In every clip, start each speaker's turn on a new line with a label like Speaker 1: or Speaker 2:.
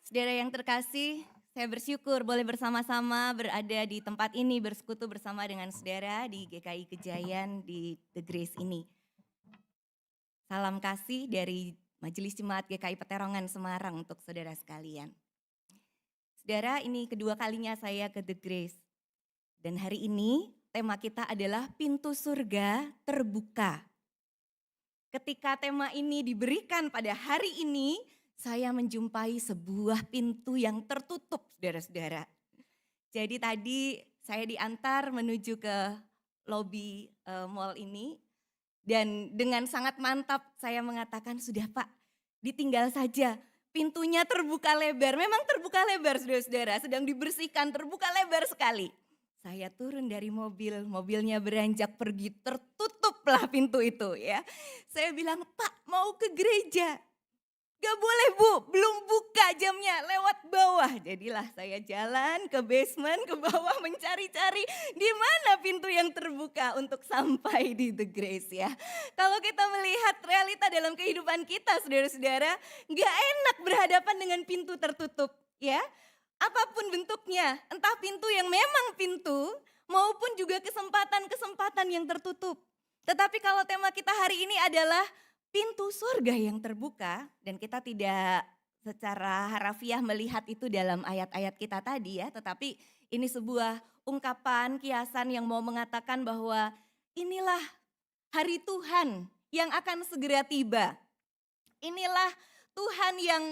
Speaker 1: Saudara yang terkasih, saya bersyukur boleh bersama-sama berada di tempat ini, bersekutu bersama dengan saudara di GKI Kejayan di The Grace ini. Salam kasih dari Majelis Jemaat GKI Peterongan Semarang untuk saudara sekalian. Saudara, ini kedua kalinya saya ke The Grace. Dan hari ini tema kita adalah pintu surga terbuka. Ketika tema ini diberikan pada hari ini, saya menjumpai sebuah pintu yang tertutup, saudara-saudara. Jadi tadi saya diantar menuju ke lobi mall ini dan dengan sangat mantap saya mengatakan, "Sudah Pak, ditinggal saja." Pintunya terbuka lebar, memang terbuka lebar saudara-saudara, sedang dibersihkan, terbuka lebar sekali. Saya turun dari mobil, mobilnya beranjak pergi, tertutuplah pintu itu ya. Saya bilang, "Pak, mau ke gereja." "Gak boleh Bu, belum buka jamnya, lewat bawah." Jadilah saya jalan ke basement, ke bawah mencari-cari di mana pintu yang terbuka untuk sampai di The Grace ya. Kalau kita melihat realita dalam kehidupan kita saudara-saudara, gak enak berhadapan dengan pintu tertutup ya. Apapun bentuknya, entah pintu yang memang pintu maupun juga kesempatan-kesempatan yang tertutup. Tetapi kalau tema kita hari ini adalah pintu surga yang terbuka dan kita tidak secara harafiah melihat itu dalam ayat-ayat kita tadi ya, tetapi ini sebuah ungkapan kiasan yang mau mengatakan bahwa inilah hari Tuhan yang akan segera tiba. Inilah Tuhan yang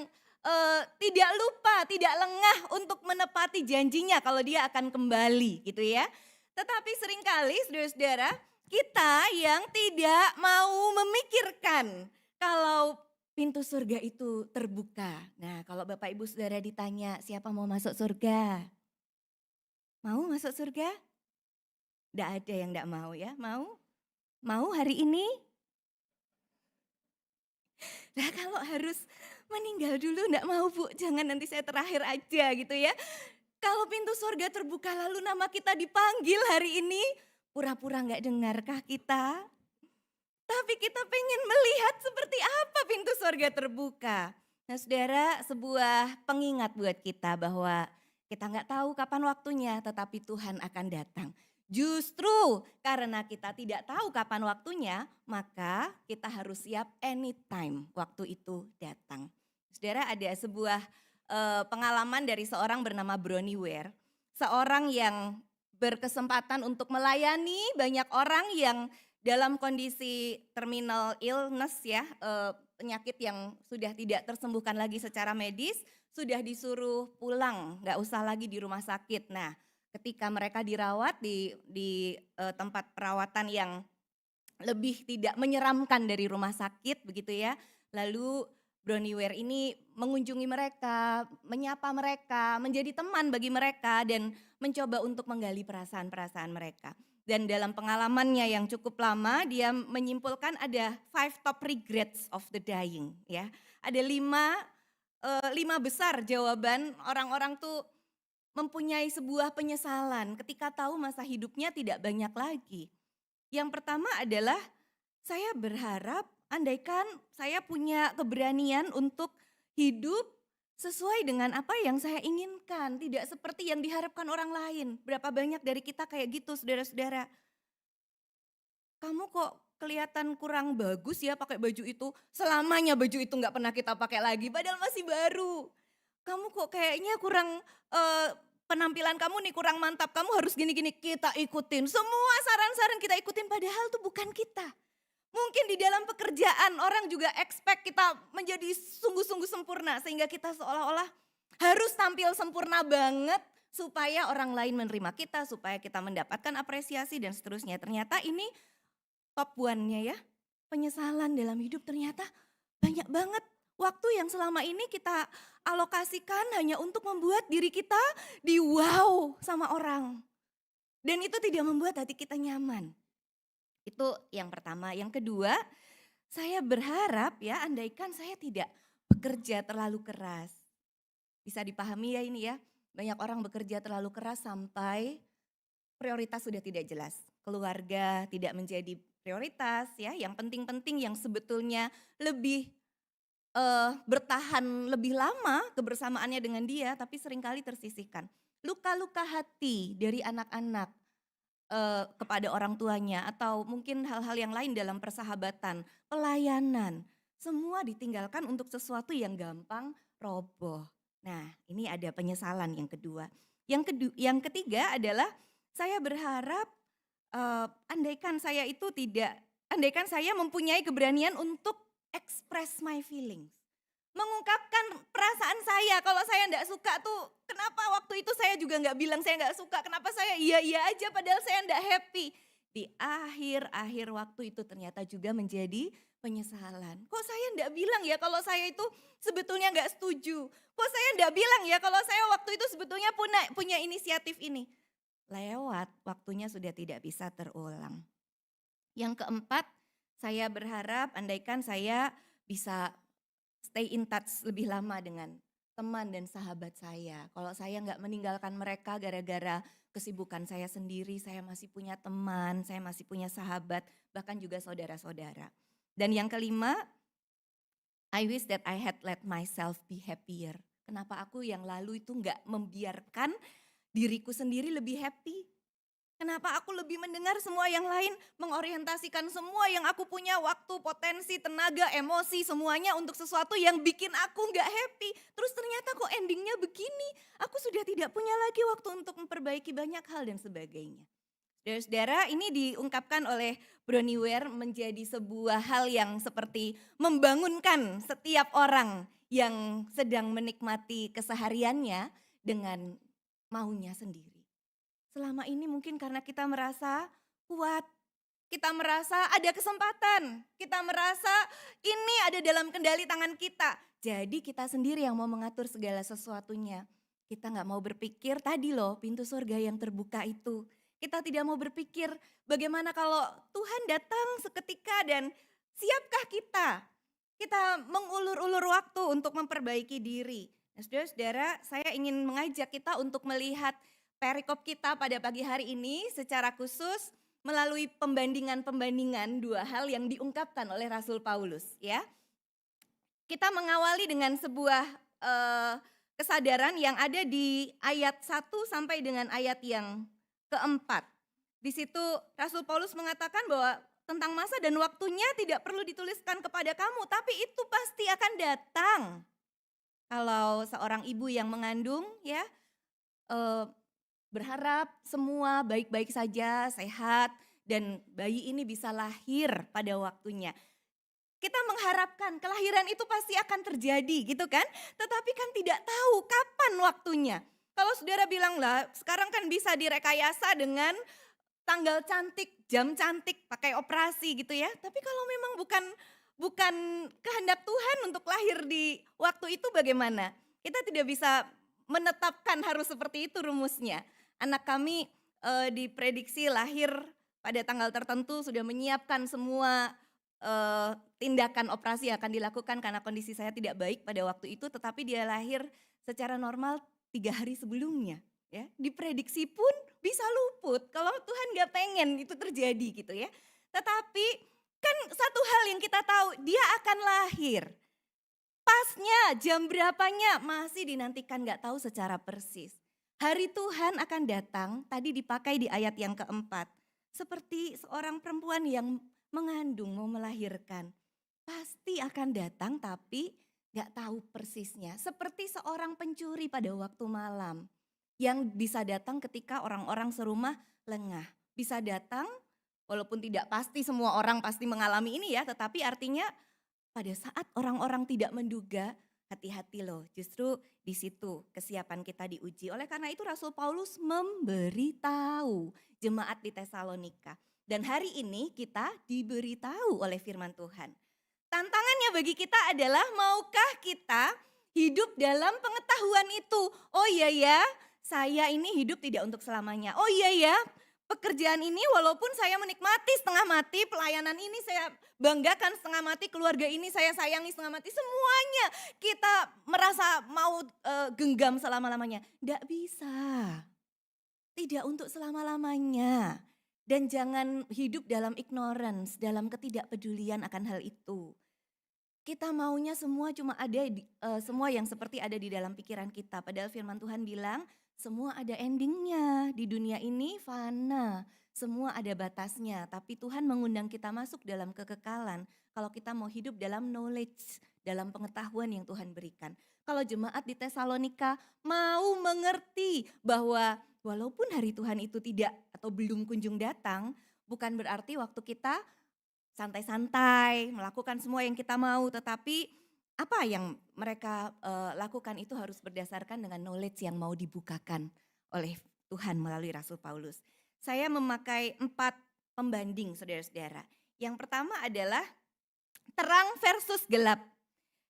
Speaker 1: tidak lupa, tidak lengah untuk menepati janjinya kalau dia akan kembali gitu ya. Tetapi seringkali saudara-saudara, kita yang tidak mau memikirkan kalau pintu surga itu terbuka. Nah, kalau Bapak Ibu Saudara ditanya, siapa mau masuk surga? Mau masuk surga? Tidak ada yang tidak mau ya, mau? Mau hari ini? Nah kalau harus meninggal dulu enggak mau Bu, jangan nanti saya terakhir aja gitu ya. Kalau pintu surga terbuka lalu nama kita dipanggil hari ini, pura-pura enggak dengarkah kita? Tapi kita pengen melihat seperti apa pintu surga terbuka. Nah saudara, sebuah pengingat buat kita bahwa kita nggak tahu kapan waktunya, tetapi Tuhan akan datang. Justru karena kita tidak tahu kapan waktunya, maka kita harus siap anytime waktu itu datang. Saudara, ada sebuah pengalaman dari seorang bernama Bronnie Ware. Seorang yang berkesempatan untuk melayani banyak orang yang dalam kondisi terminal illness ya, penyakit yang sudah tidak tersembuhkan lagi secara medis, sudah disuruh pulang, nggak usah lagi di rumah sakit. Nah, ketika mereka dirawat di tempat perawatan yang lebih tidak menyeramkan dari rumah sakit begitu ya. Lalu Bronnie Ware ini mengunjungi mereka, menyapa mereka, menjadi teman bagi mereka dan mencoba untuk menggali perasaan-perasaan mereka. Dan dalam pengalamannya yang cukup lama dia menyimpulkan ada 5 top regrets of the dying ya. Ada 5 besar jawaban orang-orang tuh mempunyai sebuah penyesalan ketika tahu masa hidupnya tidak banyak lagi. Yang pertama adalah saya berharap andaikan saya punya keberanian untuk hidup sesuai dengan apa yang saya inginkan, tidak seperti yang diharapkan orang lain. Berapa banyak dari kita kayak gitu saudara-saudara. Kamu kok kelihatan kurang bagus ya pakai baju itu, selamanya baju itu nggak pernah kita pakai lagi padahal masih baru. Kamu kok kayaknya kurang, penampilan kamu nih kurang mantap, kamu harus gini-gini, kita ikutin. Semua saran-saran kita ikutin padahal itu bukan kita. Mungkin di dalam pekerjaan orang juga expect kita menjadi sungguh-sungguh sempurna sehingga kita seolah-olah harus tampil sempurna banget supaya orang lain menerima kita, supaya kita mendapatkan apresiasi dan seterusnya. Ternyata ini top one-nya ya, penyesalan dalam hidup ternyata banyak banget waktu yang selama ini kita alokasikan hanya untuk membuat diri kita di-wow sama orang. Dan itu tidak membuat hati kita nyaman. Itu yang pertama. Yang kedua, saya berharap ya andaikan saya tidak bekerja terlalu keras. Bisa dipahami ya ini ya, banyak orang bekerja terlalu keras sampai prioritas sudah tidak jelas. Keluarga tidak menjadi prioritas ya, yang penting-penting yang sebetulnya lebih bertahan lebih lama kebersamaannya dengan dia, tapi seringkali tersisihkan. Luka-luka hati dari anak-anak kepada orang tuanya atau mungkin hal-hal yang lain dalam persahabatan, pelayanan, semua ditinggalkan untuk sesuatu yang gampang roboh. Nah, ini ada penyesalan yang kedua. Yang ketiga adalah saya berharap andaikan saya mempunyai keberanian untuk express my feelings. Mengungkapkan perasaan saya, kalau saya enggak suka tuh kenapa waktu itu saya juga enggak bilang saya enggak suka, kenapa saya iya-iya aja padahal saya enggak happy. Di akhir-akhir waktu itu ternyata juga menjadi penyesalan. Kok saya enggak bilang ya kalau saya itu sebetulnya enggak setuju. Kok saya enggak bilang ya kalau saya waktu itu sebetulnya punya inisiatif ini. Lewat, waktunya sudah tidak bisa terulang. Yang keempat, saya berharap andaikan saya bisa stay in touch lebih lama dengan teman dan sahabat saya. Kalau saya nggak meninggalkan mereka gara-gara kesibukan saya sendiri, saya masih punya teman, saya masih punya sahabat, bahkan juga saudara-saudara. Dan yang kelima, I wish that I had let myself be happier. Kenapa aku yang lalu itu nggak membiarkan diriku sendiri lebih happy? Kenapa aku lebih mendengar semua yang lain, mengorientasikan semua yang aku punya, waktu, potensi, tenaga, emosi, semuanya untuk sesuatu yang bikin aku nggak happy. Terus ternyata kok endingnya begini, aku sudah tidak punya lagi waktu untuk memperbaiki banyak hal dan sebagainya. Saudara-saudara, ini diungkapkan oleh Bronnie Ware menjadi sebuah hal yang seperti membangunkan setiap orang yang sedang menikmati kesehariannya dengan maunya sendiri. Selama ini mungkin karena kita merasa kuat, kita merasa ada kesempatan, kita merasa ini ada dalam kendali tangan kita. Jadi kita sendiri yang mau mengatur segala sesuatunya. Kita gak mau berpikir tadi loh pintu surga yang terbuka itu. Kita tidak mau berpikir bagaimana kalau Tuhan datang seketika dan siapkah kita? Kita mengulur-ulur waktu untuk memperbaiki diri. Nah, saudara-saudara, saya ingin mengajak kita untuk melihat perikop kita pada pagi hari ini secara khusus melalui pembandingan-pembandingan dua hal yang diungkapkan oleh Rasul Paulus, ya. Kita mengawali dengan sebuah kesadaran yang ada di ayat 1 sampai dengan ayat yang keempat. Di situ Rasul Paulus mengatakan bahwa tentang masa dan waktunya tidak perlu dituliskan kepada kamu, tapi itu pasti akan datang. Kalau seorang ibu yang mengandung, ya, berharap semua baik-baik saja, sehat, dan bayi ini bisa lahir pada waktunya. Kita mengharapkan kelahiran itu pasti akan terjadi gitu kan, tetapi kan tidak tahu kapan waktunya. Kalau saudara bilang lah, sekarang kan bisa direkayasa dengan tanggal cantik, jam cantik, pakai operasi gitu ya. Tapi kalau memang bukan kehendak Tuhan untuk lahir di waktu itu bagaimana? Kita tidak bisa menetapkan harus seperti itu rumusnya. Anak kami diprediksi lahir pada tanggal tertentu, sudah menyiapkan semua tindakan operasi yang akan dilakukan karena kondisi saya tidak baik pada waktu itu, tetapi dia lahir secara normal 3 hari sebelumnya. Ya, diprediksi pun bisa luput kalau Tuhan gak pengen itu terjadi gitu ya. Tetapi kan satu hal yang kita tahu, dia akan lahir. Pasnya, jam berapanya masih dinantikan, gak tahu secara persis. Hari Tuhan akan datang, tadi dipakai di ayat yang keempat. Seperti seorang perempuan yang mengandung, mau melahirkan. Pasti akan datang tapi gak tahu persisnya. Seperti seorang pencuri pada waktu malam. Yang bisa datang ketika orang-orang serumah lengah. Bisa datang, walaupun tidak pasti semua orang pasti mengalami ini ya. Tetapi artinya pada saat orang-orang tidak menduga, hati-hati loh, justru di situ kesiapan kita diuji. Oleh karena itu Rasul Paulus memberitahu jemaat di Tesalonika. Dan hari ini kita diberitahu oleh firman Tuhan. Tantangannya bagi kita adalah maukah kita hidup dalam pengetahuan itu. Oh iya ya, saya ini hidup tidak untuk selamanya. Oh iya ya, pekerjaan ini walaupun saya menikmati setengah mati, pelayanan ini saya banggakan setengah mati, keluarga ini saya sayangi setengah mati, semuanya kita merasa mau genggam selama-lamanya. Tidak bisa, tidak untuk selama-lamanya. Dan jangan hidup dalam ignorance, dalam ketidakpedulian akan hal itu. Kita maunya semua cuma ada semua yang seperti ada di dalam pikiran kita. Padahal firman Tuhan bilang semua ada endingnya. Di dunia ini fana, semua ada batasnya. Tapi Tuhan mengundang kita masuk dalam kekekalan. Kalau kita mau hidup dalam knowledge, dalam pengetahuan yang Tuhan berikan. Kalau jemaat di Tesalonika mau mengerti bahwa walaupun hari Tuhan itu tidak atau belum kunjung datang, bukan berarti waktu kita santai-santai, melakukan semua yang kita mau, tetapi apa yang mereka lakukan itu harus berdasarkan dengan knowledge yang mau dibukakan oleh Tuhan melalui Rasul Paulus. Saya memakai 4 pembanding saudara-saudara. Yang pertama adalah terang versus gelap.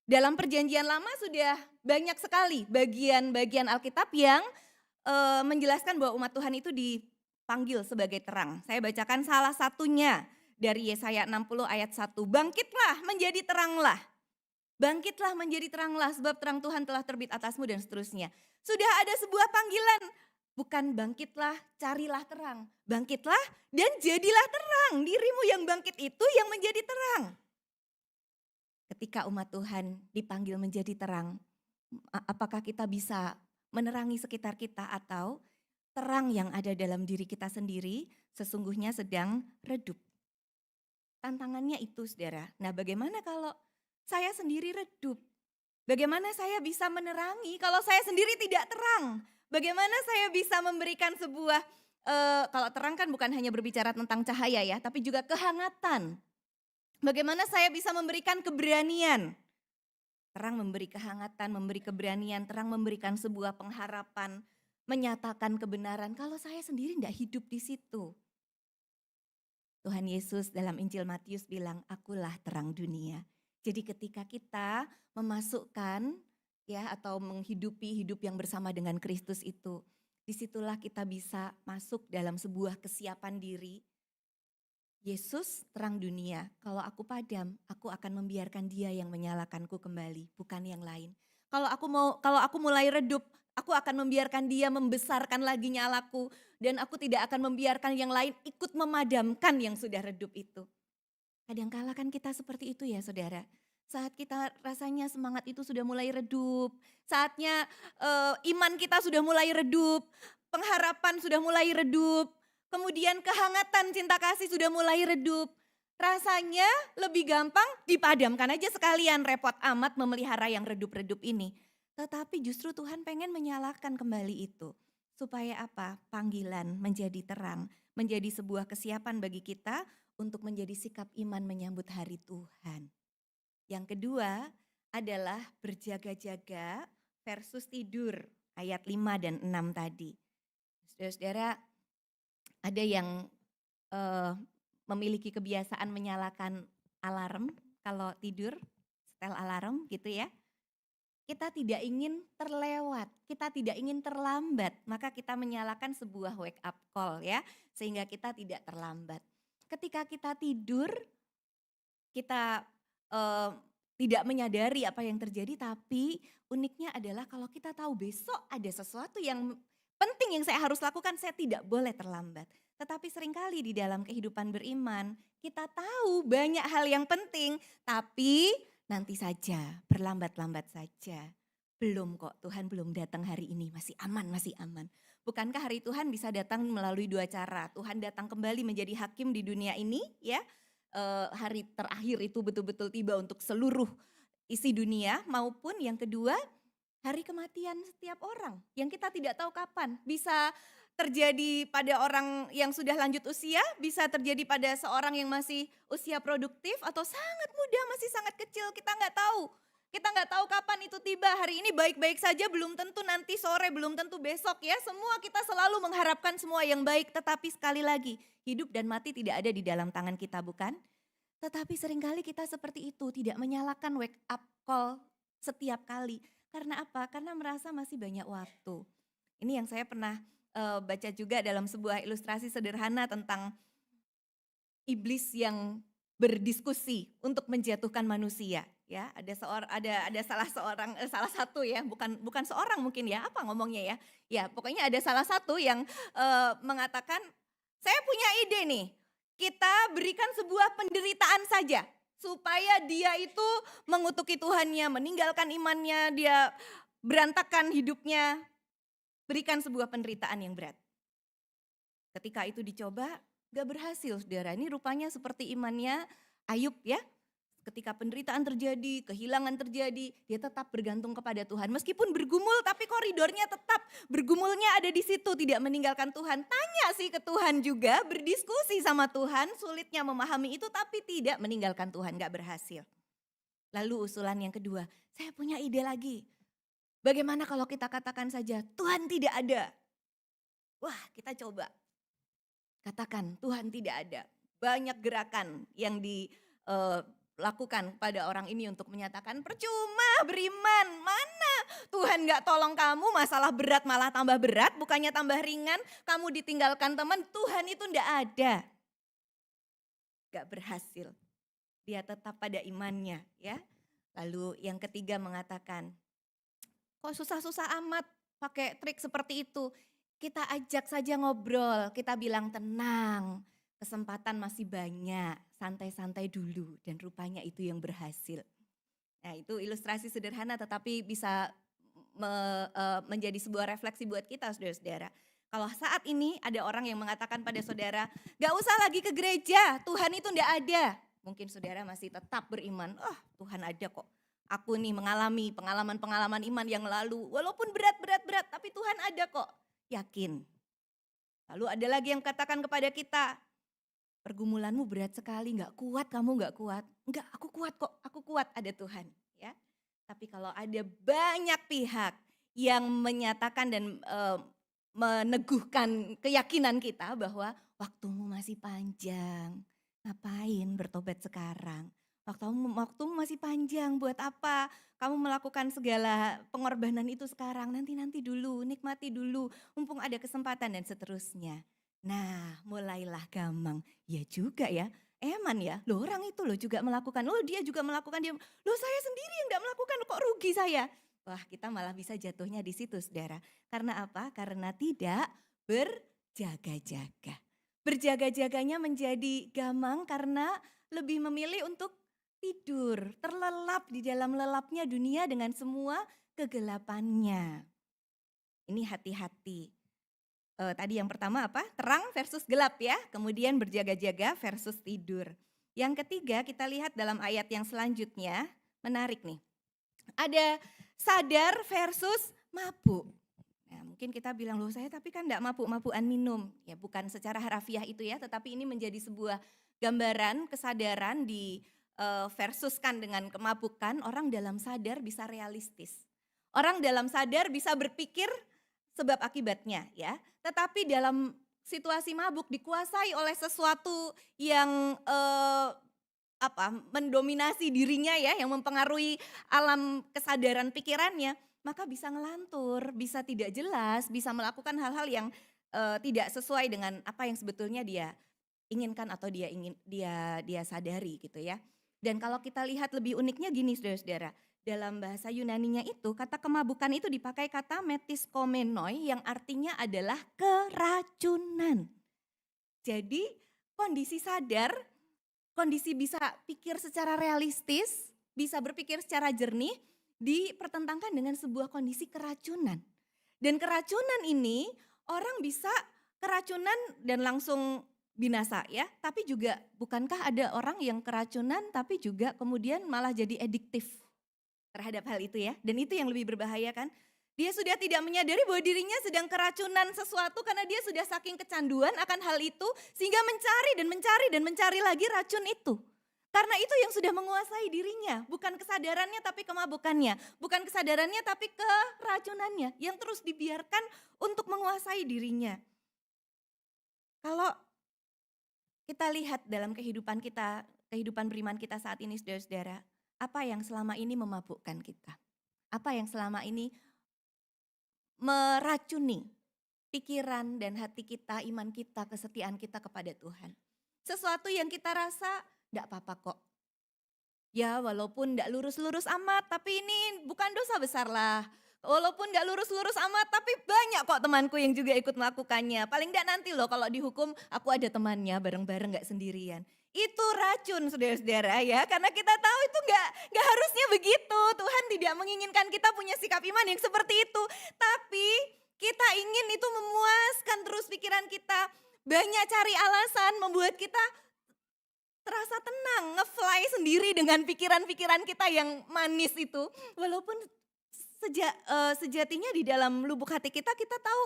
Speaker 1: Dalam perjanjian lama sudah banyak sekali bagian-bagian Alkitab yang menjelaskan bahwa umat Tuhan itu dipanggil sebagai terang. Saya bacakan salah satunya dari Yesaya 60 ayat 1. Bangkitlah menjadi teranglah. Bangkitlah menjadi teranglah sebab terang Tuhan telah terbit atasmu dan seterusnya. Sudah ada sebuah panggilan. Bukan bangkitlah carilah terang. Bangkitlah dan jadilah terang. Dirimu yang bangkit itu yang menjadi terang. Ketika umat Tuhan dipanggil menjadi terang, apakah kita bisa menerangi sekitar kita atau terang yang ada dalam diri kita sendiri sesungguhnya sedang redup. Tantangannya itu saudara. Nah bagaimana kalau saya sendiri redup? Bagaimana saya bisa menerangi kalau saya sendiri tidak terang? Bagaimana saya bisa memberikan sebuah, kalau terang kan bukan hanya berbicara tentang cahaya ya, tapi juga kehangatan. Bagaimana saya bisa memberikan keberanian? Terang memberi kehangatan, memberi keberanian, terang memberikan sebuah pengharapan, menyatakan kebenaran. Kalau saya sendiri tidak hidup di situ. Tuhan Yesus dalam Injil Matius bilang, akulah terang dunia. Jadi ketika kita memasukkan ya atau menghidupi hidup yang bersama dengan Kristus itu, disitulah kita bisa masuk dalam sebuah kesiapan diri. Yesus terang dunia, kalau aku padam, aku akan membiarkan Dia yang menyalakanku kembali, bukan yang lain. Kalau aku mulai redup, aku akan membiarkan Dia membesarkan lagi nyalaku dan aku tidak akan membiarkan yang lain ikut memadamkan yang sudah redup itu. Kadangkala kan kita seperti itu ya saudara. Saat kita rasanya semangat itu sudah mulai redup, saatnya iman kita sudah mulai redup, pengharapan sudah mulai redup, kemudian kehangatan cinta kasih sudah mulai redup. Rasanya lebih gampang dipadamkan aja sekalian, repot amat memelihara yang redup-redup ini. Tetapi justru Tuhan pengen menyalakan kembali itu. Supaya apa? Panggilan menjadi terang, menjadi sebuah kesiapan bagi kita untuk menjadi sikap iman menyambut hari Tuhan. Yang kedua adalah berjaga-jaga versus tidur, ayat 5 dan 6 tadi. Saudara-saudara, ada yang memiliki kebiasaan menyalakan alarm kalau tidur, setel alarm gitu ya. Kita tidak ingin terlewat, kita tidak ingin terlambat, maka kita menyalakan sebuah wake up call ya, sehingga kita tidak terlambat. Ketika kita tidur, kita tidak menyadari apa yang terjadi, tapi uniknya adalah kalau kita tahu besok ada sesuatu yang penting yang saya harus lakukan, saya tidak boleh terlambat. Tetapi seringkali di dalam kehidupan beriman, kita tahu banyak hal yang penting, tapi nanti saja, berlambat-lambat saja. Belum kok, Tuhan belum datang hari ini, masih aman, masih aman. Bukankah hari Tuhan bisa datang melalui 2 cara? Tuhan datang kembali menjadi hakim di dunia ini ya. Hari terakhir itu betul-betul tiba untuk seluruh isi dunia, maupun yang kedua hari kematian setiap orang yang kita tidak tahu kapan. Bisa terjadi pada orang yang sudah lanjut usia, bisa terjadi pada seorang yang masih usia produktif atau sangat muda, masih sangat kecil, kita nggak tahu. Kita nggak tahu kapan itu tiba, hari ini baik-baik saja, belum tentu nanti sore, belum tentu besok ya. Semua kita selalu mengharapkan semua yang baik, tetapi sekali lagi hidup dan mati tidak ada di dalam tangan kita bukan? Tetapi seringkali kita seperti itu, tidak menyalakan wake up call setiap kali. Karena apa? Karena merasa masih banyak waktu. Ini yang saya pernah baca juga dalam sebuah ilustrasi sederhana tentang iblis yang berdiskusi untuk menjatuhkan manusia. Ya, ada salah satu ya, bukan seorang mungkin ya, apa ngomongnya ya? Ya, pokoknya ada salah satu yang mengatakan, saya punya ide nih, kita berikan sebuah penderitaan saja supaya dia itu mengutuki Tuhannya, meninggalkan imannya, dia berantakan hidupnya, berikan sebuah penderitaan yang berat. Ketika itu dicoba, gak berhasil saudara. Ini rupanya seperti imannya Ayub ya. Ketika penderitaan terjadi, kehilangan terjadi, dia tetap bergantung kepada Tuhan. Meskipun bergumul tapi koridornya tetap bergumulnya ada di situ, tidak meninggalkan Tuhan. Tanya sih ke Tuhan juga, berdiskusi sama Tuhan, sulitnya memahami itu tapi tidak meninggalkan Tuhan, gak berhasil. Lalu usulan yang kedua, saya punya ide lagi. Bagaimana kalau kita katakan saja Tuhan tidak ada? Wah, kita coba. Katakan Tuhan tidak ada. Banyak gerakan yang dilakukan pada orang ini untuk menyatakan percuma beriman. Mana Tuhan gak tolong kamu, masalah berat malah tambah berat, bukannya tambah ringan. Kamu ditinggalkan teman, Tuhan itu gak ada. Gak berhasil. Dia tetap pada imannya ya. Lalu yang ketiga mengatakan, kok susah-susah amat pakai trik seperti itu. Kita ajak saja ngobrol, kita bilang tenang, kesempatan masih banyak, santai-santai dulu dan rupanya itu yang berhasil. Nah itu ilustrasi sederhana tetapi bisa menjadi sebuah refleksi buat kita saudara-saudara. Kalau saat ini ada orang yang mengatakan pada saudara, gak usah lagi ke gereja, Tuhan itu gak ada. Mungkin saudara masih tetap beriman, Tuhan ada kok. Aku nih mengalami pengalaman-pengalaman iman yang lalu, walaupun berat, tapi Tuhan ada kok. Yakin. Lalu ada lagi yang katakan kepada kita, pergumulanmu berat sekali, gak kuat kamu gak kuat. Enggak, aku kuat kok, aku kuat, ada Tuhan. Ya. Tapi kalau ada banyak pihak yang menyatakan dan meneguhkan keyakinan kita bahwa waktumu masih panjang, ngapain bertobat sekarang? Waktumu masih panjang, buat apa? Kamu melakukan segala pengorbanan itu sekarang, nanti dulu, nikmati dulu, mumpung ada kesempatan dan seterusnya. Nah mulailah gamang, ya juga ya, eman ya, loh orang itu loh juga melakukan, loh dia juga melakukan, loh saya sendiri yang gak melakukan, kok rugi saya? Wah kita malah bisa jatuhnya di situ saudara. Karena apa? Karena tidak berjaga-jaga. Berjaga-jaganya menjadi gamang karena lebih memilih untuk tidur, terlelap di dalam lelapnya dunia dengan semua kegelapannya. Ini hati-hati. Tadi yang pertama apa? Terang versus gelap ya, kemudian berjaga-jaga versus tidur. Yang ketiga kita lihat dalam ayat yang selanjutnya, menarik nih. Ada sadar versus mabuk. Nah, mungkin kita bilang, loh saya tapi kan enggak mabuk-mabukan minum. Ya bukan secara harafiah itu ya, tetapi ini menjadi sebuah gambaran kesadaran versuskan dengan kemabukan, orang dalam sadar bisa realistis. Orang dalam sadar bisa berpikir sebab akibatnya ya. Tetapi dalam situasi mabuk dikuasai oleh sesuatu yang mendominasi dirinya ya, yang mempengaruhi alam kesadaran pikirannya, maka bisa ngelantur, bisa tidak jelas, bisa melakukan hal-hal yang tidak sesuai dengan apa yang sebetulnya dia inginkan atau dia sadari gitu ya. Dan kalau kita lihat lebih uniknya gini saudara-saudara, dalam bahasa Yunaninya itu kata kemabukan itu dipakai kata metiskomenoi yang artinya adalah keracunan. Jadi kondisi sadar, kondisi bisa pikir secara realistis, bisa berpikir secara jernih, dipertentangkan dengan sebuah kondisi keracunan. Dan keracunan ini orang bisa keracunan dan langsung binasa ya, tapi juga bukankah ada orang yang keracunan tapi juga kemudian malah jadi adiktif terhadap hal itu ya. Dan itu yang lebih berbahaya kan. Dia sudah tidak menyadari bahwa dirinya sedang keracunan sesuatu karena dia sudah saking kecanduan akan hal itu sehingga mencari lagi racun itu. Karena itu yang sudah menguasai dirinya, bukan kesadarannya tapi kemabukannya, bukan kesadarannya tapi keracunannya yang terus dibiarkan untuk menguasai dirinya. Kalau kita lihat dalam kehidupan kita, kehidupan beriman kita saat ini saudara-saudara, apa yang selama ini memabukkan kita? Apa yang selama ini meracuni pikiran dan hati kita, iman kita, kesetiaan kita kepada Tuhan? Sesuatu yang kita rasa enggak apa-apa kok. Ya walaupun enggak lurus-lurus amat, tapi ini bukan dosa besar lah. Walaupun gak lurus-lurus amat, tapi banyak kok temanku yang juga ikut melakukannya. Paling gak nanti loh kalau dihukum, aku ada temannya bareng-bareng gak sendirian. Itu racun saudara-saudara ya, karena kita tahu itu nggak harusnya begitu. Tuhan tidak menginginkan kita punya sikap iman yang seperti itu. Tapi kita ingin itu memuaskan terus pikiran kita. Banyak cari alasan membuat kita terasa tenang, nge-fly sendiri dengan pikiran-pikiran kita yang manis itu. Walaupun sejatinya di dalam lubuk hati kita tahu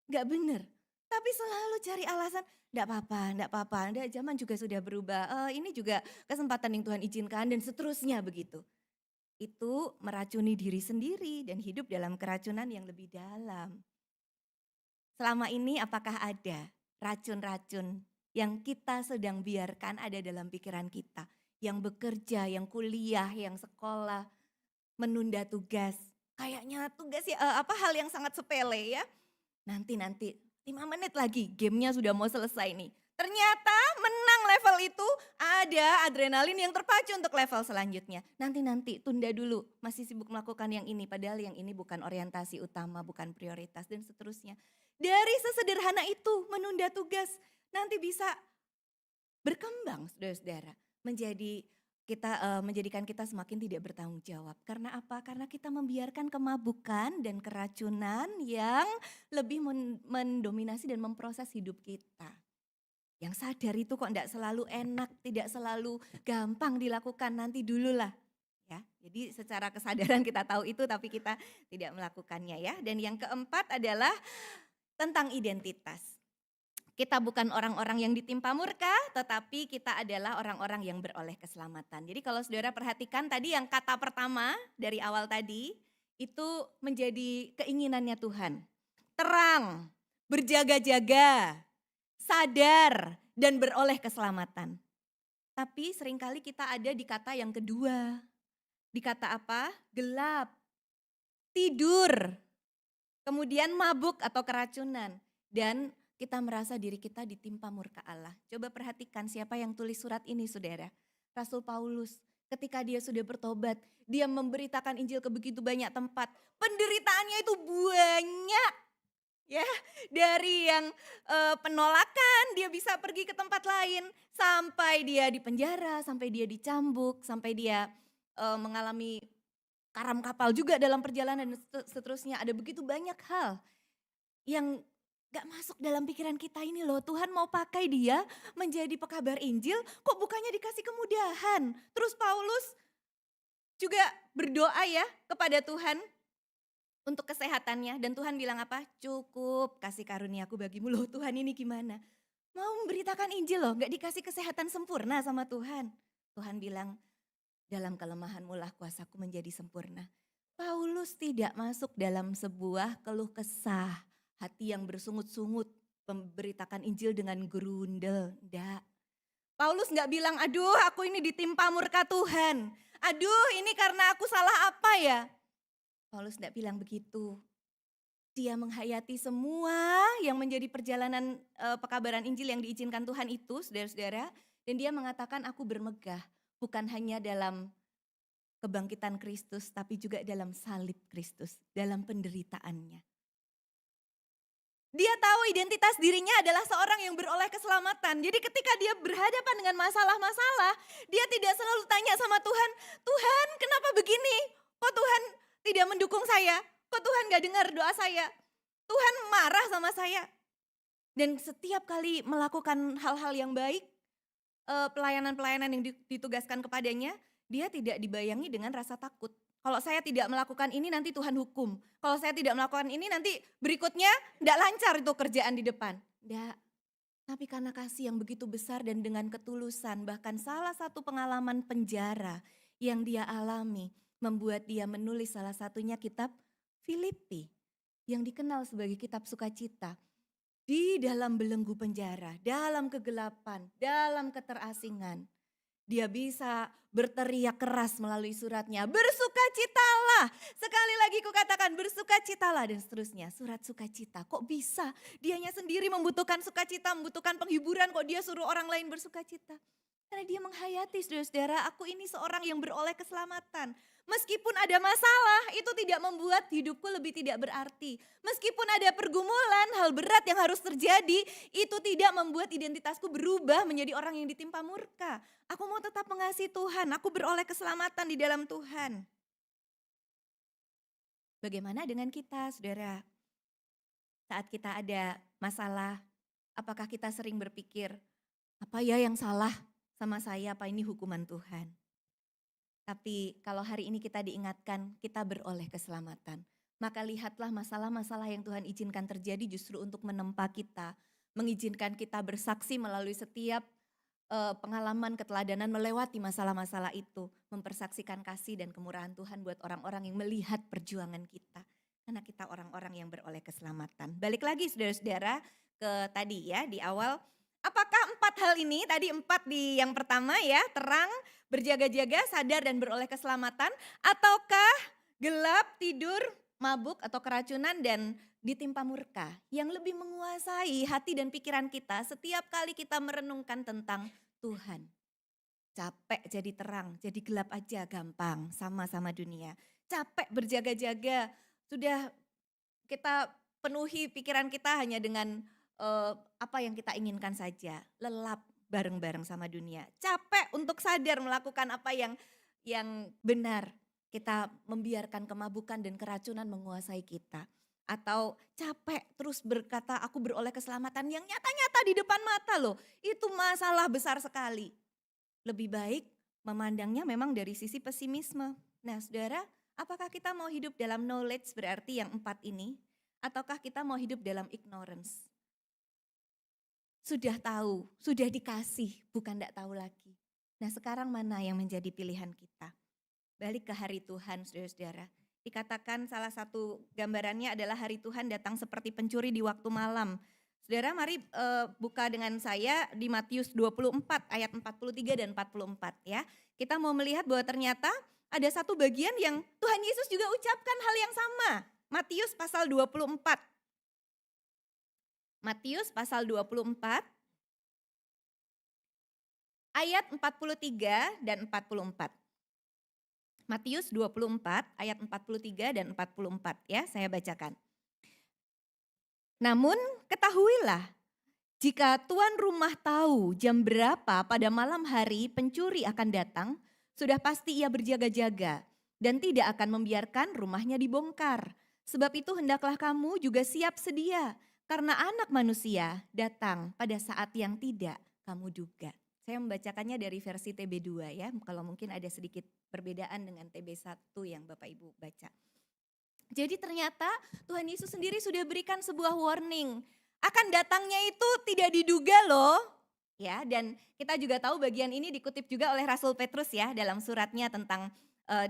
Speaker 1: nggak benar. Tapi selalu cari alasan, enggak apa-apa, zaman juga sudah berubah, ini juga kesempatan yang Tuhan izinkan dan seterusnya begitu. Itu meracuni diri sendiri dan hidup dalam keracunan yang lebih dalam. Selama ini apakah ada racun-racun yang kita sedang biarkan ada dalam pikiran kita? Yang bekerja, yang kuliah, yang sekolah, menunda tugas. Kayaknya tugas ya hal yang sangat sepele ya. Nanti 5 menit lagi gamenya sudah mau selesai nih. Ternyata menang level itu ada adrenalin yang terpacu untuk level selanjutnya. Nanti tunda dulu, masih sibuk melakukan yang ini padahal yang ini bukan orientasi utama, bukan prioritas dan seterusnya. Dari sesederhana itu menunda tugas nanti bisa berkembang saudara-saudara menjadikan kita semakin tidak bertanggung jawab. Karena apa? Karena kita membiarkan kemabukan dan keracunan yang lebih mendominasi dan memproses hidup kita. Yang sadar itu kok enggak selalu enak, tidak selalu gampang dilakukan, nanti dululah. Ya, jadi secara kesadaran kita tahu itu tapi kita tidak melakukannya ya. Dan yang keempat adalah tentang identitas. Kita bukan orang-orang yang ditimpa murka, tetapi kita adalah orang-orang yang beroleh keselamatan. Jadi kalau saudara perhatikan tadi yang kata pertama dari awal tadi, itu menjadi keinginannya Tuhan. Terang, berjaga-jaga, sadar, dan beroleh keselamatan. Tapi seringkali kita ada di kata yang kedua. Di kata apa? Gelap, tidur, kemudian mabuk atau keracunan. Dan kita merasa diri kita ditimpa murka Allah. Coba perhatikan siapa yang tulis surat ini saudara. Rasul Paulus ketika dia sudah bertobat. Dia memberitakan Injil ke begitu banyak tempat. Penderitaannya itu banyak. Ya, dari yang penolakan dia bisa pergi ke tempat lain. Sampai dia di penjara, sampai dia dicambuk, sampai dia mengalami karam kapal juga dalam perjalanan dan seterusnya. Ada begitu banyak hal yang gak masuk dalam pikiran kita ini loh. Tuhan mau pakai dia menjadi pekabar Injil, kok bukannya dikasih kemudahan. Terus Paulus juga berdoa ya kepada Tuhan untuk kesehatannya. Dan Tuhan bilang apa? Cukup kasih karuniaku bagimu. Loh Tuhan ini gimana? Mau memberitakan Injil loh, gak dikasih kesehatan sempurna sama Tuhan. Tuhan bilang, dalam kelemahanmu lah kuasaku menjadi sempurna. Paulus tidak masuk dalam sebuah keluh kesah. Hati yang bersungut-sungut, memberitakan Injil dengan gerundel. Enggak. Paulus enggak bilang, aduh aku ini ditimpa murka Tuhan. Aduh ini karena aku salah apa ya. Paulus enggak bilang begitu. Dia menghayati semua yang menjadi perjalanan pekabaran Injil yang diizinkan Tuhan itu, saudara-saudara. Dan dia mengatakan aku bermegah, bukan hanya dalam kebangkitan Kristus, tapi juga dalam salib Kristus, dalam penderitaannya. Dia tahu identitas dirinya adalah seorang yang beroleh keselamatan. Jadi ketika dia berhadapan dengan masalah-masalah, dia tidak selalu tanya sama Tuhan, Tuhan kenapa begini? Kok Tuhan tidak mendukung saya? Kok Tuhan gak dengar doa saya? Tuhan marah sama saya. Dan setiap kali melakukan hal-hal yang baik, pelayanan-pelayanan yang ditugaskan kepadanya, dia tidak dibayangi dengan rasa takut. Kalau saya tidak melakukan ini nanti Tuhan hukum. Kalau saya tidak melakukan ini nanti berikutnya tidak lancar itu kerjaan di depan. Tidak. Tapi karena kasih yang begitu besar dan dengan ketulusan, bahkan salah satu pengalaman penjara yang dia alami membuat dia menulis salah satunya kitab Filipi yang dikenal sebagai kitab sukacita. Di dalam belenggu penjara, dalam kegelapan, dalam keterasingan. Dia bisa berteriak keras melalui suratnya, bersukacitalah. Sekali lagi kukatakan bersukacitalah dan seterusnya. Surat sukacita, kok bisa? Dianya sendiri membutuhkan sukacita, membutuhkan penghiburan, kok dia suruh orang lain bersukacita? Karena dia menghayati saudara-saudara, aku ini seorang yang beroleh keselamatan. Meskipun ada masalah, itu tidak membuat hidupku lebih tidak berarti. Meskipun ada pergumulan, hal berat yang harus terjadi, itu tidak membuat identitasku berubah menjadi orang yang ditimpa murka. Aku mau tetap mengasihi Tuhan, aku beroleh keselamatan di dalam Tuhan. Bagaimana dengan kita, saudara? Saat kita ada masalah, apakah kita sering berpikir, apa ya yang salah sama saya, apa ini hukuman Tuhan? Tapi kalau hari ini kita diingatkan, kita beroleh keselamatan. Maka lihatlah masalah-masalah yang Tuhan izinkan terjadi justru untuk menempa kita. Mengizinkan kita bersaksi melalui setiap pengalaman keteladanan melewati masalah-masalah itu. Mempersaksikan kasih dan kemurahan Tuhan buat orang-orang yang melihat perjuangan kita. Karena kita orang-orang yang beroleh keselamatan. Balik lagi saudara-saudara ke tadi ya di awal. Apakah 4 hal ini, tadi 4 di yang pertama ya, terang, berjaga-jaga, sadar dan beroleh keselamatan. Ataukah gelap, tidur, mabuk atau keracunan dan ditimpa murka. Yang lebih menguasai hati dan pikiran kita setiap kali kita merenungkan tentang Tuhan. Capek jadi terang, jadi gelap aja gampang, sama-sama dunia. Capek berjaga-jaga, sudah kita penuhi pikiran kita hanya dengan apa yang kita inginkan saja. Lelap bareng-bareng sama dunia. Capek untuk sadar melakukan apa yang benar. Kita membiarkan kemabukan dan keracunan menguasai kita. Atau capek terus berkata aku beroleh keselamatan yang nyata-nyata di depan mata loh. Itu masalah besar sekali. Lebih baik memandangnya memang dari sisi pesimisme. Nah saudara, apakah kita mau hidup dalam knowledge berarti yang 4 ini? Ataukah kita mau hidup dalam ignorance? Sudah tahu, sudah dikasih, bukan tidak tahu lagi. Nah sekarang mana yang menjadi pilihan kita? Balik ke hari Tuhan saudara-saudara. Dikatakan salah satu gambarannya adalah hari Tuhan datang seperti pencuri di waktu malam. Saudara mari buka dengan saya di Matius 24 ayat 43 dan 44 ya. Kita mau melihat bahwa ternyata ada satu bagian yang Tuhan Yesus juga ucapkan hal yang sama. Matius pasal 24. Matius pasal 24 ayat 43 dan 44. Matius 24 ayat 43 dan 44 ya, saya bacakan. Namun ketahuilah, jika tuan rumah tahu jam berapa pada malam hari pencuri akan datang, sudah pasti ia berjaga-jaga dan tidak akan membiarkan rumahnya dibongkar. Sebab itu hendaklah kamu juga siap sedia, karena anak manusia datang pada saat yang tidak kamu duga. Saya membacakannya dari versi TB2 ya, kalau mungkin ada sedikit perbedaan dengan TB1 yang Bapak Ibu baca. Jadi ternyata Tuhan Yesus sendiri sudah berikan sebuah warning. Akan datangnya itu tidak diduga loh. Ya, dan kita juga tahu bagian ini dikutip juga oleh Rasul Petrus ya dalam suratnya tentang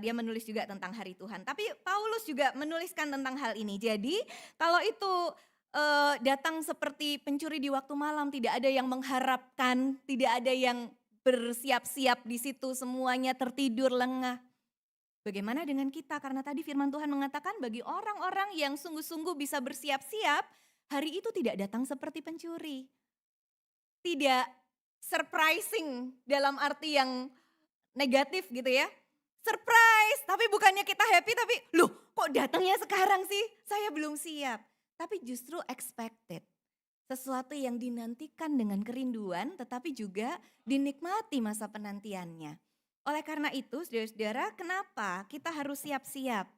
Speaker 1: dia menulis juga tentang hari Tuhan. Tapi Paulus juga menuliskan tentang hal ini. Jadi kalau itu datang seperti pencuri di waktu malam, tidak ada yang mengharapkan, tidak ada yang bersiap-siap di situ, semuanya tertidur lengah. Bagaimana dengan kita? Karena tadi firman Tuhan mengatakan bagi orang-orang yang sungguh-sungguh bisa bersiap-siap, hari itu tidak datang seperti pencuri. Tidak surprising dalam arti yang negatif gitu ya. Surprise, tapi bukannya kita happy tapi loh kok datangnya sekarang sih? Saya belum siap. Tapi justru expected. Sesuatu yang dinantikan dengan kerinduan tetapi juga dinikmati masa penantiannya. Oleh karena itu saudara-saudara kenapa kita harus siap-siap?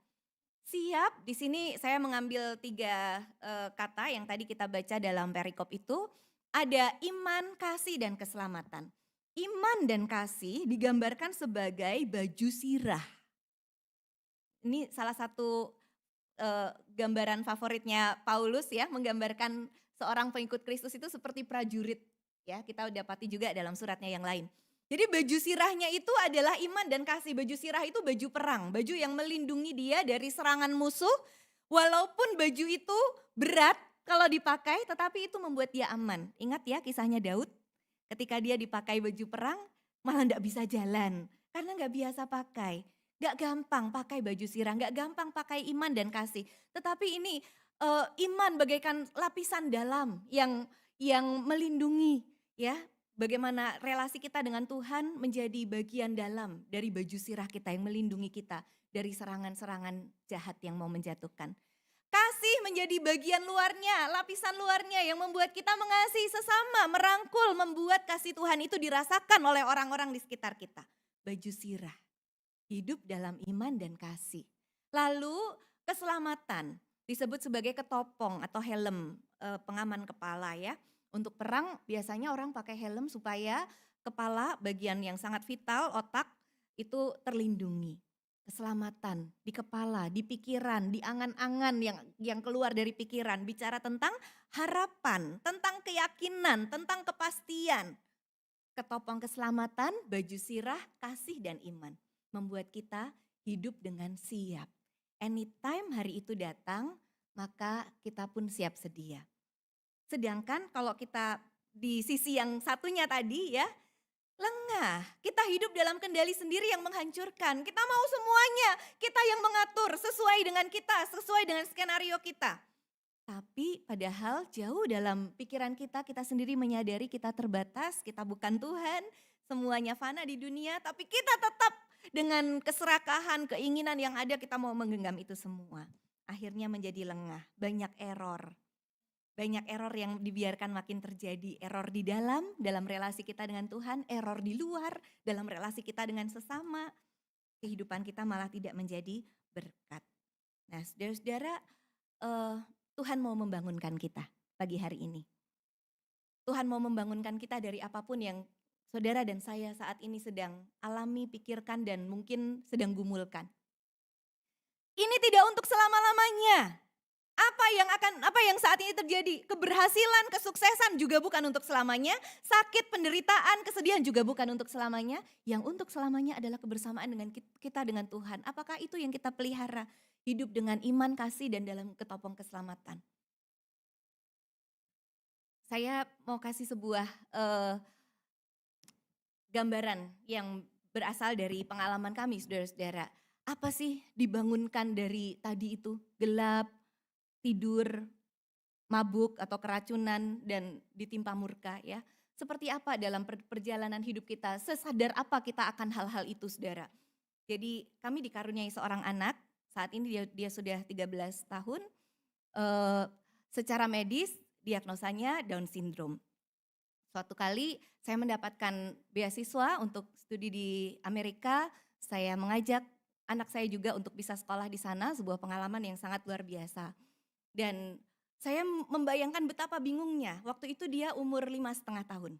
Speaker 1: Siap di sini saya mengambil 3 kata yang tadi kita baca dalam perikop itu. Ada iman, kasih dan keselamatan. Iman dan kasih digambarkan sebagai baju sirah. Ini salah satu gambaran favoritnya Paulus ya, menggambarkan seorang pengikut Kristus itu seperti prajurit. Ya, kita dapati juga dalam suratnya yang lain. Jadi baju sirahnya itu adalah iman dan kasih. Baju sirah itu baju perang, baju yang melindungi dia dari serangan musuh. Walaupun baju itu berat kalau dipakai, tetapi itu membuat dia aman. Ingat ya kisahnya Daud, ketika dia dipakai baju perang, malah enggak bisa jalan. Karena enggak biasa pakai. Enggak gampang pakai baju sirah, enggak gampang pakai iman dan kasih. Tetapi ini iman bagaikan lapisan dalam yang melindungi ya. bagaimana relasi kita dengan Tuhan menjadi bagian dalam dari baju sirah kita yang melindungi kita dari serangan-serangan jahat yang mau menjatuhkan. Kasih menjadi bagian luarnya, lapisan luarnya yang membuat kita mengasihi sesama, merangkul, membuat kasih Tuhan itu dirasakan oleh orang-orang di sekitar kita. Baju sirah, hidup dalam iman dan kasih. Lalu keselamatan disebut sebagai ketopong atau helm, pengaman kepala ya. Untuk perang biasanya orang pakai helm supaya kepala, bagian yang sangat vital, otak itu terlindungi. Keselamatan di kepala, di pikiran, di angan-angan yang keluar dari pikiran, bicara tentang harapan, tentang keyakinan, tentang kepastian. Ketopong keselamatan, baju sirah, kasih dan iman membuat kita hidup dengan siap. Anytime hari itu datang, maka kita pun siap sedia. Sedangkan kalau kita di sisi yang satunya tadi ya, lengah. Kita hidup dalam kendali sendiri yang menghancurkan. Kita mau semuanya, kita yang mengatur sesuai dengan kita, sesuai dengan skenario kita. Tapi padahal jauh dalam pikiran kita sendiri menyadari kita terbatas, kita bukan Tuhan, semuanya fana di dunia, tapi kita tetap dengan keserakahan, keinginan yang ada kita mau menggenggam itu semua. Akhirnya menjadi lengah, banyak error. Banyak error yang dibiarkan makin terjadi, error di dalam relasi kita dengan Tuhan, error di luar, dalam relasi kita dengan sesama. Kehidupan kita malah tidak menjadi berkat. Nah saudara-saudara, Tuhan mau membangunkan kita pagi hari ini. Tuhan mau membangunkan kita dari apapun yang saudara dan saya saat ini sedang alami, pikirkan dan mungkin sedang gumulkan. Ini tidak untuk selama-lamanya. Apa yang saat ini terjadi? Keberhasilan, kesuksesan juga bukan untuk selamanya. Sakit, penderitaan, kesedihan juga bukan untuk selamanya. Yang untuk selamanya adalah kebersamaan dengan kita dengan Tuhan. Apakah itu yang kita pelihara? Hidup dengan iman, kasih dan dalam ketopong keselamatan. Saya mau kasih sebuah gambaran yang berasal dari pengalaman kami saudara-saudara. Apa sih dibangunkan dari tadi itu? Gelap, tidur, mabuk atau keracunan dan ditimpa murka ya. Seperti apa dalam perjalanan hidup kita, sesadar apa kita akan hal-hal itu saudara. Jadi kami dikaruniai seorang anak, saat ini dia sudah 13 tahun, secara medis diagnosanya Down syndrome. Suatu kali saya mendapatkan beasiswa untuk studi di Amerika, saya mengajak anak saya juga untuk bisa sekolah di sana, sebuah pengalaman yang sangat luar biasa. Dan saya membayangkan betapa bingungnya, waktu itu dia umur 5,5 tahun.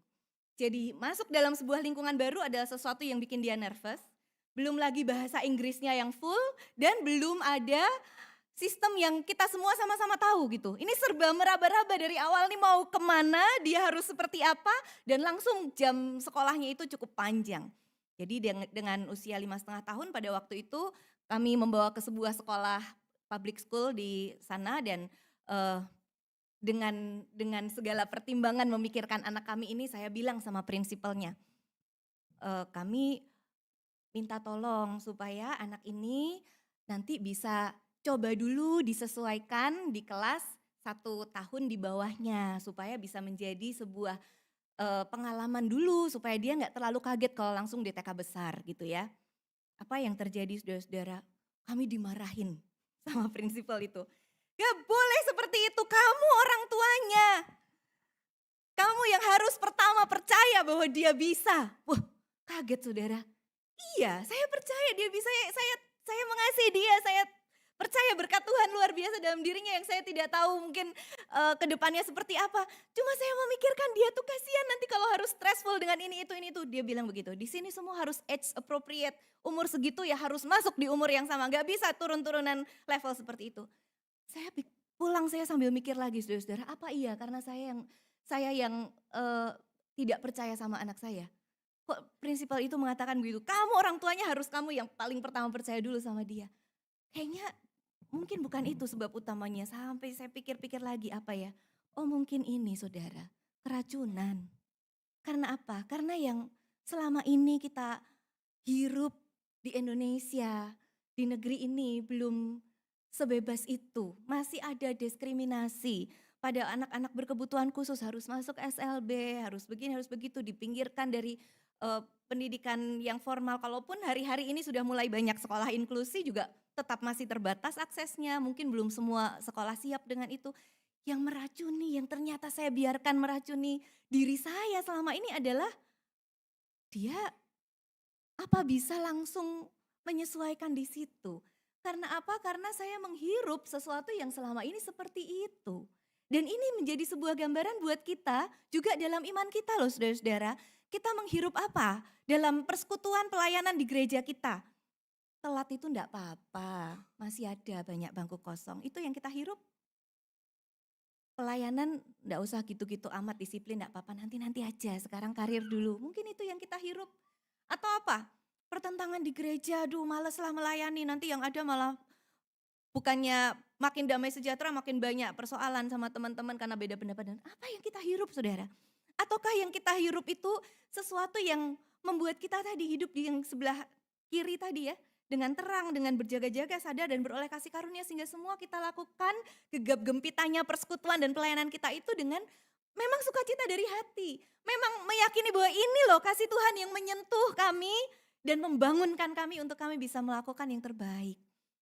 Speaker 1: Jadi masuk dalam sebuah lingkungan baru adalah sesuatu yang bikin dia nervous. Belum lagi bahasa Inggrisnya yang full dan belum ada sistem yang kita semua sama-sama tahu gitu. Ini serba meraba-raba dari awal nih mau kemana, dia harus seperti apa dan langsung jam sekolahnya itu cukup panjang. Jadi dengan usia 5,5 tahun pada waktu itu kami membawa ke sebuah sekolah public school di sana dan dengan segala pertimbangan memikirkan anak kami ini saya bilang sama prinsipalnya, kami minta tolong supaya anak ini nanti bisa coba dulu disesuaikan di kelas 1 tahun di bawahnya supaya bisa menjadi sebuah pengalaman dulu supaya dia nggak terlalu kaget kalau langsung di TK besar gitu ya. Apa yang terjadi saudara-saudara? Kami dimarahin sama prinsipal itu. Gak boleh seperti itu, kamu orang tuanya. Kamu yang harus pertama percaya bahwa dia bisa. Wah, kaget saudara. Iya, saya percaya dia bisa, saya mengasihi dia, saya percaya berkat Tuhan luar biasa dalam dirinya yang saya tidak tahu mungkin ke depannya seperti apa. Cuma saya memikirkan dia tuh kasihan nanti kalau harus stressful dengan ini itu. Dia bilang begitu, di sini semua harus age appropriate. Umur segitu ya harus masuk di umur yang sama, gak bisa turun-turunan level seperti itu. Saya pulang saya sambil mikir lagi saudara-saudara, apa iya karena saya yang tidak percaya sama anak saya. Kok prinsipal itu mengatakan begitu, kamu orang tuanya harus kamu yang paling pertama percaya dulu sama dia. Kayaknya mungkin bukan itu sebab utamanya, sampai saya pikir-pikir lagi apa ya. Oh mungkin ini saudara, keracunan. Karena apa? Karena yang selama ini kita hirup di Indonesia, di negeri ini belum sebebas itu. Masih ada diskriminasi, pada anak-anak berkebutuhan khusus harus masuk SLB, harus begini, harus begitu, dipinggirkan dari pendidikan yang formal. Kalaupun hari-hari ini sudah mulai banyak sekolah inklusi juga tetap masih terbatas aksesnya, mungkin belum semua sekolah siap dengan itu. Yang meracuni, yang ternyata saya biarkan meracuni diri saya selama ini adalah dia apa bisa langsung menyesuaikan di situ. Karena apa? Karena saya menghirup sesuatu yang selama ini seperti itu. Dan ini menjadi sebuah gambaran buat kita juga dalam iman kita loh saudara-saudara. Kita menghirup apa? Dalam persekutuan pelayanan di gereja kita. Telat itu enggak apa-apa, masih ada banyak bangku kosong. Itu yang kita hirup. Pelayanan enggak usah gitu-gitu amat, disiplin enggak apa-apa, nanti-nanti aja, sekarang karir dulu. Mungkin itu yang kita hirup. Atau apa? Pertentangan di gereja, aduh maleslah melayani, nanti yang ada malah bukannya makin damai sejahtera, makin banyak persoalan sama teman-teman karena beda pendapat. Dan apa yang kita hirup saudara? Ataukah yang kita hirup itu sesuatu yang membuat kita tadi hidup di yang sebelah kiri tadi ya, dengan terang, dengan berjaga-jaga, sadar dan beroleh kasih karunia sehingga semua kita lakukan gegap gempitanya persekutuan dan pelayanan kita itu dengan memang sukacita dari hati. Memang meyakini bahwa ini loh kasih Tuhan yang menyentuh kami dan membangunkan kami untuk kami bisa melakukan yang terbaik.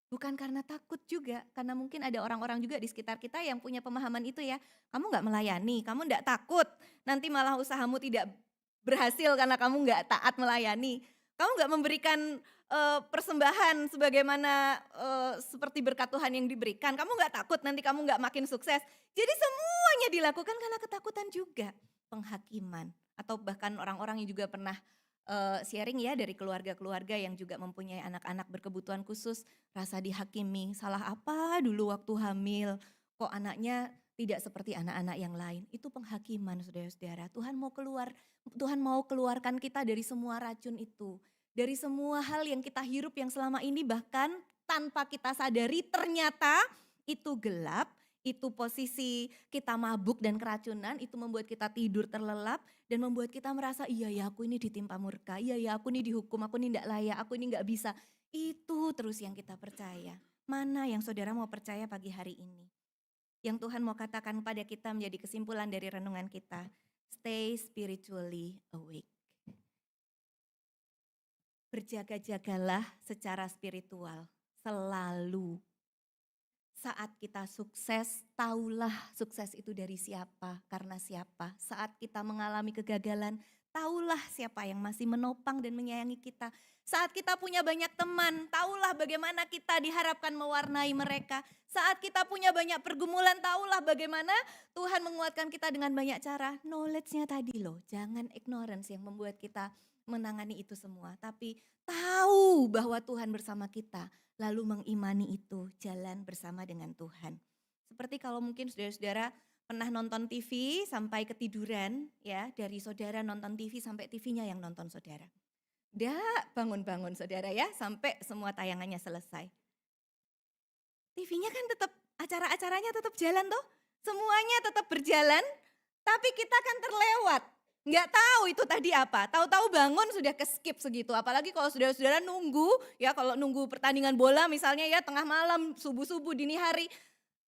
Speaker 1: Bukan karena takut juga, karena mungkin ada orang-orang juga di sekitar kita yang punya pemahaman itu ya. Kamu gak melayani, kamu gak takut, nanti malah usahamu tidak berhasil karena kamu gak taat melayani. Kamu gak memberikan persembahan sebagaimana seperti berkat Tuhan yang diberikan. Kamu gak takut nanti kamu gak makin sukses. Jadi semuanya dilakukan karena ketakutan juga. Penghakiman atau bahkan orang-orang yang juga pernah sharing ya dari keluarga-keluarga yang juga mempunyai anak-anak berkebutuhan khusus, rasa dihakimi, salah apa dulu waktu hamil, kok anaknya tidak seperti anak-anak yang lain. Itu penghakiman saudara-saudara. Tuhan mau keluarkan kita dari semua racun itu. Dari semua hal yang kita hirup yang selama ini bahkan tanpa kita sadari ternyata itu gelap. Itu posisi kita mabuk dan keracunan, itu membuat kita tidur terlelap dan membuat kita merasa iya ya aku ini ditimpa murka, iya ya aku ini dihukum, aku ini tidak layak, aku ini gak bisa. Itu terus yang kita percaya. Mana yang saudara mau percaya pagi hari ini? Yang Tuhan mau katakan kepada kita menjadi kesimpulan dari renungan kita. Stay spiritually awake. Berjaga-jagalah secara spiritual selalu. Saat kita sukses, taulah sukses itu dari siapa, karena siapa. Saat kita mengalami kegagalan, taulah siapa yang masih menopang dan menyayangi kita. Saat kita punya banyak teman, taulah bagaimana kita diharapkan mewarnai mereka. Saat kita punya banyak pergumulan, taulah bagaimana Tuhan menguatkan kita dengan banyak cara. Knowledge-nya tadi loh, jangan ignorance yang membuat kita menangani itu semua. Tapi tahu bahwa Tuhan bersama kita. Lalu mengimani itu, jalan bersama dengan Tuhan. Seperti kalau mungkin saudara-saudara pernah nonton TV sampai ketiduran ya, dari saudara nonton TV sampai TV-nya yang nonton saudara. Nggak bangun-bangun saudara ya, sampai semua tayangannya selesai. TV-nya kan tetap, acara-acaranya tetap jalan toh, semuanya tetap berjalan, tapi kita kan terlewat. Nggak tahu itu tadi apa, tahu-tahu bangun sudah ke-skip segitu. Apalagi kalau saudara-saudara nunggu, ya kalau nunggu pertandingan bola misalnya ya tengah malam, subuh-subuh, dini hari.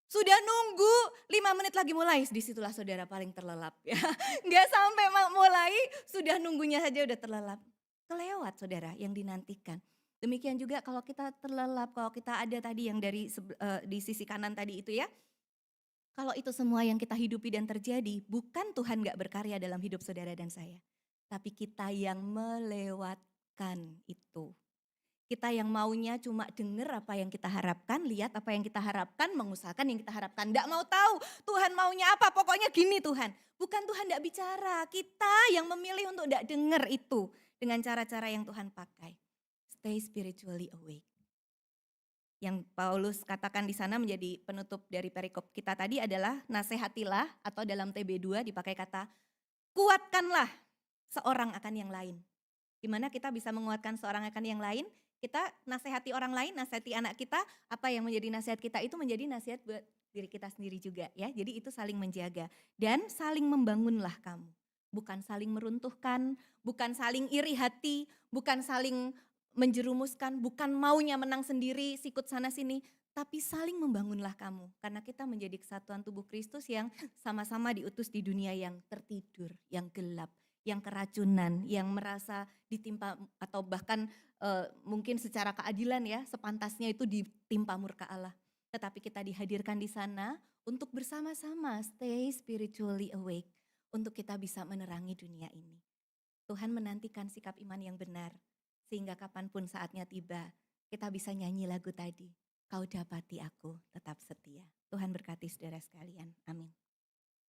Speaker 1: Sudah nunggu 5 menit lagi mulai, disitulah saudara paling terlelap ya. Nggak sampai mulai, sudah nunggunya saja udah terlelap. Kelewat saudara yang dinantikan. Demikian juga kalau kita terlelap, kalau kita ada tadi yang di sisi kanan tadi itu ya. Kalau itu semua yang kita hidupi dan terjadi, bukan Tuhan gak berkarya dalam hidup saudara dan saya. Tapi kita yang melewatkan itu. Kita yang maunya cuma dengar apa yang kita harapkan, lihat apa yang kita harapkan, mengusahakan yang kita harapkan. Gak mau tahu Tuhan maunya apa, pokoknya gini Tuhan. Bukan Tuhan gak bicara, kita yang memilih untuk gak dengar itu. Dengan cara-cara yang Tuhan pakai. Stay spiritually awake. Yang Paulus katakan di sana menjadi penutup dari perikop kita tadi adalah nasihatilah atau dalam TB2 dipakai kata kuatkanlah seorang akan yang lain. Gimana kita bisa menguatkan seorang akan yang lain? Kita nasihati orang lain, nasihati anak kita, apa yang menjadi nasihat kita itu menjadi nasihat buat diri kita sendiri juga ya. Jadi itu saling menjaga dan saling membangunlah kamu. Bukan saling meruntuhkan, bukan saling iri hati, bukan saling menjerumuskan, bukan maunya menang sendiri, sikut sana sini, tapi saling membangunlah kamu. Karena kita menjadi kesatuan tubuh Kristus yang sama-sama diutus di dunia yang tertidur, yang gelap, yang keracunan, yang merasa ditimpa atau bahkan mungkin secara keadilan ya, sepantasnya itu ditimpa murka Allah. Tetapi kita dihadirkan di sana untuk bersama-sama stay spiritually awake, untuk kita bisa menerangi dunia ini. Tuhan menantikan sikap iman yang benar, sehingga kapanpun saatnya tiba, kita bisa nyanyi lagu tadi. Kau dapati aku tetap setia. Tuhan berkati saudara sekalian. Amin.